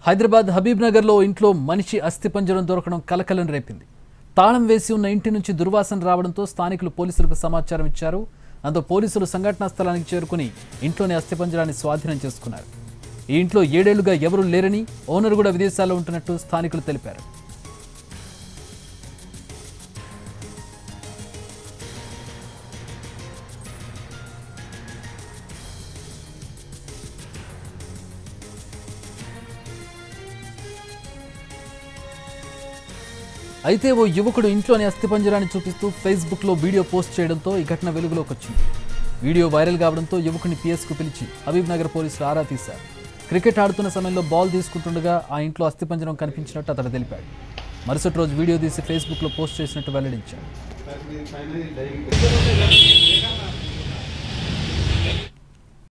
హైదరాబాద్ హబీబ్ నగర్లో ఇంట్లో మనిషి అస్థిపంజరం దొరకడం కలకలం రేపింది. తాళం వేసి ఉన్న ఇంటి నుంచి దుర్వాసన రావడంతో స్థానికులు పోలీసులకు సమాచారం ఇచ్చారు. అందులో పోలీసులు సంఘటనా స్థలానికి చేరుకుని ఇంట్లోని అస్థిపంజరాన్ని స్వాధీనం చేసుకున్నారు. ఈ ఇంట్లో 7 ఏళ్లుగా ఎవరూ లేరని, ఓనర్ కూడా విదేశాల్లో ఉంటున్నట్టు స్థానికులు తెలిపారు. అయితే ఓ యువకుడు ఇంట్లోని అస్థిపంజరాన్ని చూపిస్తూ ఫేస్బుక్లో వీడియో పోస్ట్ చేయడంతో ఈ ఘటన వెలుగులోకి వచ్చింది. వీడియో వైరల్ కావడంతో యువకుని పిఎస్కు పిలిచి హబీబ్ నగర్ పోలీసులు ఆరా తీశారు. క్రికెట్ ఆడుతున్న సమయంలో బాల్ తీసుకుంటుండగా ఆ ఇంట్లో అస్థిపంజరం కనిపించినట్టు అతడు తెలిపాడు. మరుసటి రోజు వీడియో తీసి ఫేస్బుక్లో పోస్ట్ చేసినట్టు వెల్లడించాడు.